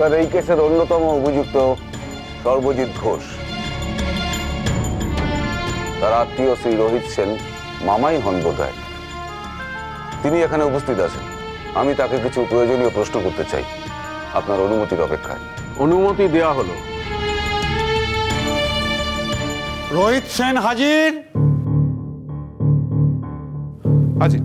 Sir, এই কেসের অন্যতম অভিযুক্ত সর্বজিৎ ঘোষ। তার আত্মীয় শ্রী রোহিত সেন মামাই হন বোধহয়। তিনি এখানে উপস্থিত আছেন। আমি তাকে কিছু প্রয়োজনীয় প্রশ্ন করতে চাই, আপনার অনুমতির অপেক্ষায়। অনুমতি দেওয়া হলো। রোহিত সেন হাজির। হাজির।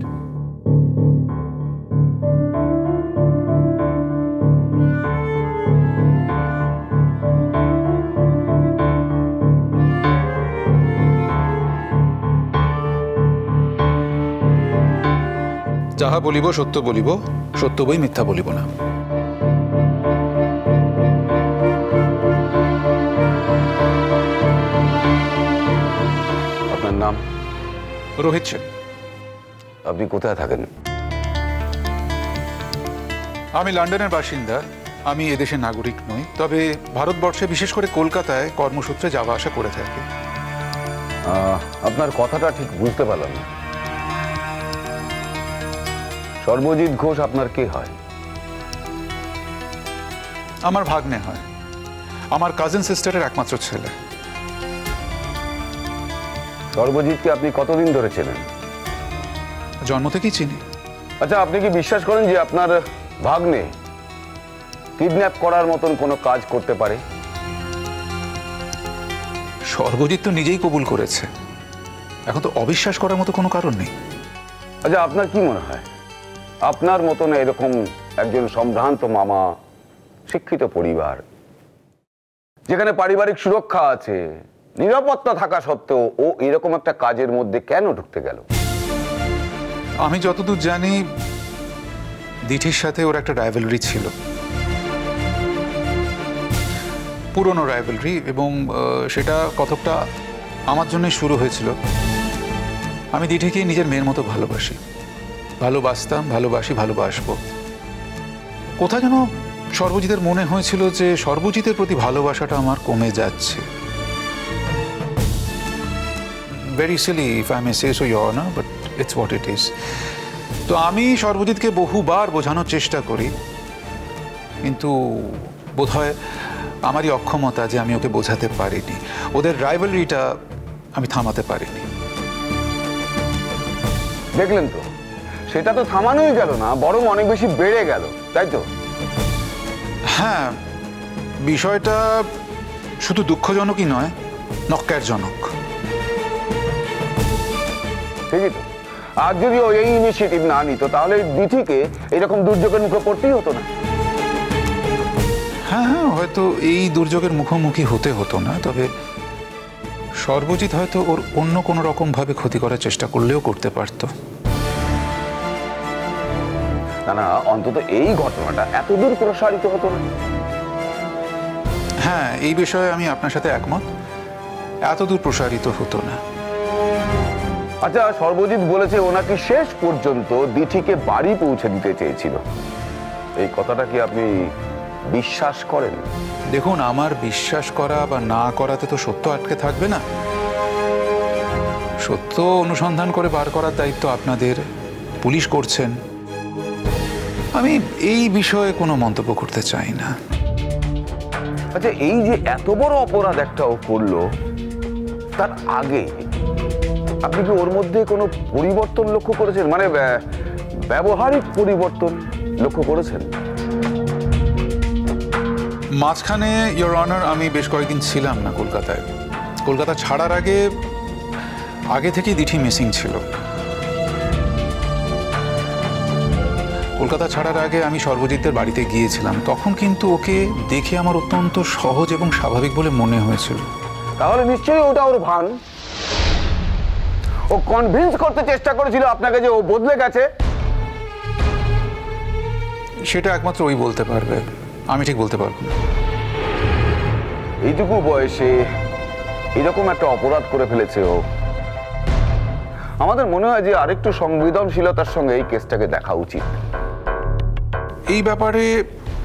যাহা বলিব সত্য বলিব, সত্য বই মিথ্যা বলিব না। আপনার নাম? রোহিত সেন। আপনি কোথায় থাকেন? আমি লন্ডনের বাসিন্দা। আমি এদেশের নাগরিক নই, তবে ভারতবর্ষে বিশেষ করে কলকাতায় কর্মসূত্রে যাওয়া আসা করে থাকি। আপনার কথাটা ঠিক বুঝতে পারলাম না। সর্বজিৎ ঘোষ আপনার কে হয়? আমার ভাগ্নে হয়, আমার কাজিন সিস্টারের একমাত্র ছেলে। সর্বজিৎকে আপনি কতদিন ধরে চেনেন? জন্ম থেকেই চিনি। আচ্ছা, আপনি কি বিশ্বাস করেন যে আপনার ভাগ্নে কিডন্যাপ করার মতন কোনো কাজ করতে পারে? সর্বজিৎ তো নিজেই কবুল করেছে, এখন তো অবিশ্বাস করার মতো কোনো কারণ নেই। আচ্ছা, আপনার কি মনে হয় আপনার মতন এরকম একজন সম্ভ্রান্ত মামা, শিক্ষিত পরিবার, যেখানে পারিবারিক সুরক্ষা আছে, নিরাপত্তা থাকা সত্ত্বেও ও এরকম একটা কাজের মধ্যে কেন ঢুকতে গেল? আমি যতদূর জানি দিঠির সাথে ওর একটা রাইভেলরি ছিল, পুরনো রাইভেলরি, এবং সেটা কতকটা আমার জন্যই শুরু হয়েছিল। আমি দিঠিকে নিজের মেয়ের মতো ভালোবাসি, ভালোবাসতাম, ভালোবাসি, ভালোবাসবো। কোথায় যেন সর্বজিতের মনে হয়েছিল যে সর্বজিতের প্রতি ভালোবাসাটা আমার কমে যাচ্ছে। Very silly if I may say so, your honour, but it's what it is. তো আমি সর্বজিৎকে বহুবার বোঝানোর চেষ্টা করি, কিন্তু বোধহয় আমারই অক্ষমতা যে আমি ওকে বোঝাতে পারিনি। ওদের রাইভালরিটা আমি থামাতে পারিনি। দেখলেন তো, সেটা তো থামানোই গেল না, বরং অনেক বেশি বেড়ে গেল, তাই তো? হ্যাঁ, বিষয়টা শুধু দুঃখজনকই নয়, নক্কারজনক। ঠিকই তো। আর যদি ও এই ইনিশিয়েটিভ না নিত, তাহলে দিঠিকে এরকম দুর্যোগের মুখে পড়তেই হতো না। হ্যাঁ হ্যাঁ, হয়তো এই দুর্যোগের মুখোমুখি হতে হতো না, তবে সর্বজিৎ হয়তো ওর অন্য কোনো রকম ভাবে ক্ষতি করার চেষ্টা করলেও করতে পারত। না, অন্তত এই ঘটনাটা এতদূর প্রসারিত হতো না। হ্যাঁ, এই বিষয়ে আমি আপনার সাথে একমত, এতদূর প্রসারিত হতো না। আচ্ছা, সর্বজিৎ বলেছে ওনাকে শেষ পর্যন্ত দিঠিকে বাড়ি পৌঁছে দিতে চেয়েছিল। এই কথাটা কি আপনি বিশ্বাস করেন? দেখুন, আমার বিশ্বাস করা বা না করাতে তো সত্য আটকে থাকবে না। সত্য অনুসন্ধান করে বার করার দায়িত্ব আপনাদের, পুলিশ করছেন। আমি এই বিষয়ে কোনো মন্তব্য করতে চাই না। আচ্ছা, এই যে এত বড় অপরাধ একটা ও করলো, তার আগে আপনি কি ওর মধ্যে কোনো পরিবর্তন লক্ষ্য করেছেন? মানে ব্যবহারিক পরিবর্তন লক্ষ্য করেছেন? মাঝখানে ইওর অনার আমি বেশ কয়েকদিন ছিলাম না কলকাতায়। কলকাতা ছাড়ার আগে থেকেই দিঠি মিসিং ছিল। কলকাতা ছাড়ার আগে আমি সর্বজিতের বাড়িতে গিয়েছিলাম, তখন কিন্তু ওকে দেখে আমার অত্যন্ত সহজ এবং স্বাভাবিক বলে মনে হয়েছিল। তাহলে নিশ্চয়ই ওটা ওর ভান। ও কনভিন্স করতে চেষ্টা করেছিল আপনাকে যে ও বদলে গেছে। সেটা একমাত্র ওই বলতে পারবে, আমি ঠিক বলতে পারবো না। এইটুকু বয়সে এরকম একটা অপরাধ করে ফেলেছে ও। আমাদের মনে হয় যে আরেকটু সংবেদনশীলতার সঙ্গে এই কেসটাকে দেখা উচিত। এই ব্যাপারে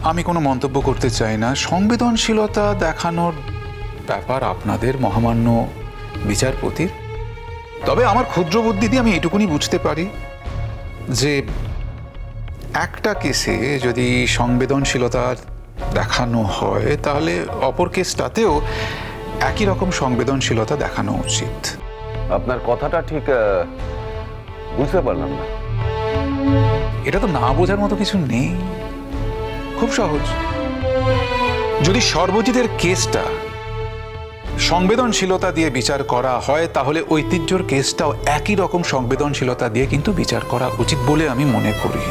আমি কোনো মন্তব্য করতে চাই না। সংবেদনশীলতা দেখানোর ব্যাপার আপনাদের, মহামান্য বিচারপতির। তবে আমার ক্ষুদ্র বুদ্ধি দিয়ে আমি এটুকুনি বুঝতে পারি যে একটা কেসে যদি সংবেদনশীলতা দেখানো হয় তাহলে অপর কেসটাতেও একই রকম সংবেদনশীলতা দেখানো উচিত। আপনার কথাটা ঠিক বুঝতে পারলাম না। এটা তো না বোঝার মতো কিছু নেই, খুব সহজ। যদি সর্বজিতের কেসটা সংবেদনশীলতা দিয়ে বিচার করা হয় তাহলে ঐতিহ্যর কেসটাও একই রকম সংবেদনশীলতা দিয়ে কিন্তু বিচার করা উচিত বলে আমি মনে করি।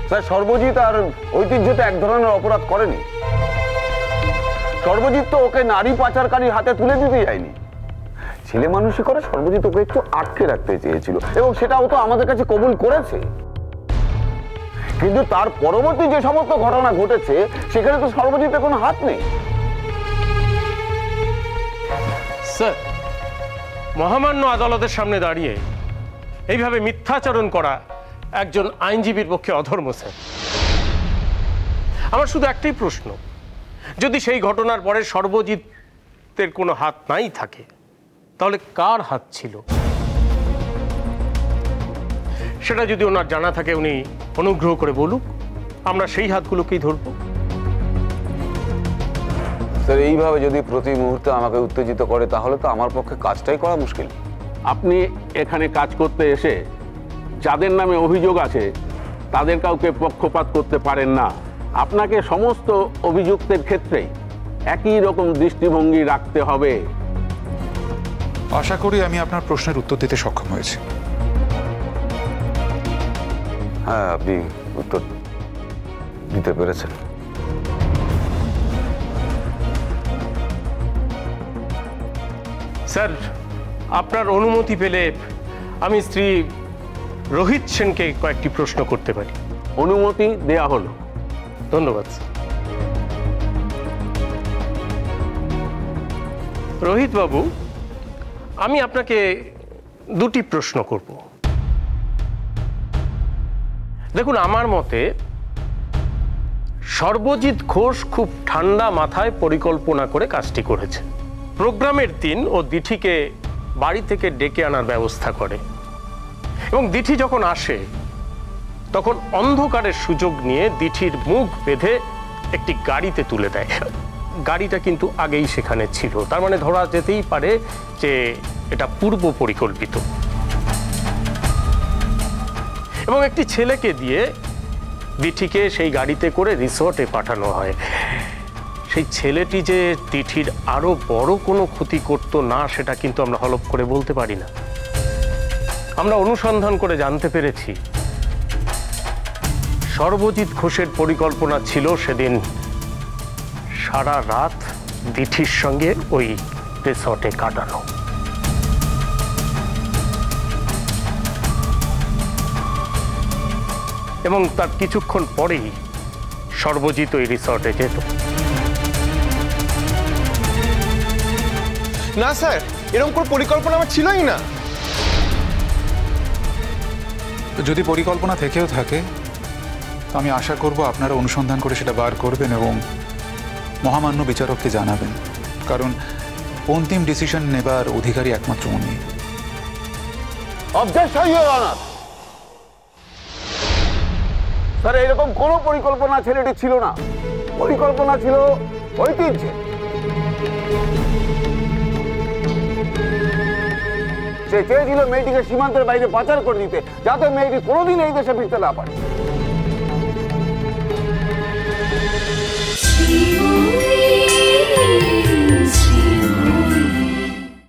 স্যার, সর্বজিৎ আর ঐতিহ্যতে এক ধরনের অপরাধ করেনি। সর্বজিৎ তো ওকে নারী পাচারকারীর হাতে তুলে দিতে যায়নি। ছেলে মানুষই করে সর্বজিৎ ওকে একটু আটকে রাখতে চেয়েছিল এবং সেটাও তো আমাদের কাছে কবুল করেছে। কিন্তু তার পরবর্তী যে সমস্ত ঘটনা ঘটেছে সেখানে তো সর্বজিতের কোনো হাত নেই। স্যার, মহামান্য আদালতের সামনে দাঁড়িয়ে এইভাবে মিথ্যাচরণ করা একজন আইনজীবীর পক্ষে অধর্ম স্যার। আমার শুধু একটাই প্রশ্ন, যদি সেই ঘটনার পরে সর্বজিতের কোনো হাত নাই থাকে তাহলে কার হাত ছিল সেটা যদি ওনার জানা থাকে উনি অনুগ্রহ করে বলুক, আমরা সেই হাতগুলোকেই ধরব। স্যার, এইভাবে যদি প্রতি মুহূর্তে আমাকে উত্তেজিত করে তাহলে তো আমার পক্ষে কাজটাই করা মুশকিল। আপনি এখানে কাজ করতে এসে যাদের নামে অভিযোগ আছে তাদের কাউকে পক্ষপাত করতে পারেন না। আপনাকে সমস্ত অভিযুক্তের ক্ষেত্রেই একই রকম দৃষ্টিভঙ্গি রাখতে হবে। আশা করি আমি আপনার প্রশ্নের উত্তর দিতে সক্ষম হয়েছি। হ্যাঁ, আপনি উত্তর দিতে পেরেছেন। স্যার, আপনার অনুমতি পেলে আমি শ্রী রোহিত সেনকে কয়েকটি প্রশ্ন করতে পারি? অনুমতি দেয়া হলো। ধন্যবাদ। রোহিত বাবু, আমি আপনাকে দুটি প্রশ্ন করব। দেখুন, আমার মতে সর্বজিৎ ঘোষ খুব ঠান্ডা মাথায় পরিকল্পনা করে কাজটি করেছে। প্রোগ্রামের দিন ও দিঠিকে বাড়ি থেকে ডেকে আনার ব্যবস্থা করে এবং দিঠি যখন আসে তখন অন্ধকারের সুযোগ নিয়ে দিঠির মুখ বেঁধে একটি গাড়িতে তুলে দেয়। গাড়িটা কিন্তু আগেই সেখানে ছিল, তার মানে ধরা যেতেই পারে যে এটা পূর্ব পরিকল্পিত। এবং একটি ছেলেকে দিয়ে দিঠিকে সেই গাড়িতে করে রিসর্টে পাঠানো হয়। সেই ছেলেটি যে দিঠির আরো বড় কোনো ক্ষতি করতো না সেটা কিন্তু আমরা হলফ করে বলতে পারি না। আমরা অনুসন্ধান করে জানতে পেরেছি সর্বজিৎ ঘোষের পরিকল্পনা ছিল সেদিন সারা রাত দিঠির সঙ্গে ওই রিসর্টে কাটানো। এবং তার কিছুক্ষণ পরেই সর্বজিৎ ওই রিসর্টে যেত। না স্যার, এরকম কোনো পরিকল্পনা আমার ছিলই না। যদি পরিকল্পনা থেকেও থাকে তো আমি আশা করব আপনারা অনুসন্ধান করে সেটা বার করবেন এবং মহামান্য বিচারককে জানাবেন, কারণ অন্তিম ডিসিশন নেবার অধিকারী একমাত্র উনি। Objection, your honour. স্যার, এরকম কোনো পরিকল্পনা ছেলেটি ছিল না। পরিকল্পনা ছিল ঐতিহ্য। সে চেয়েছিল মেয়েটিকে সীমান্তের বাইরে পাচার করে দিতে, যাতে মেয়েটি কোনোদিন এই দেশে ফিরতে না পারে।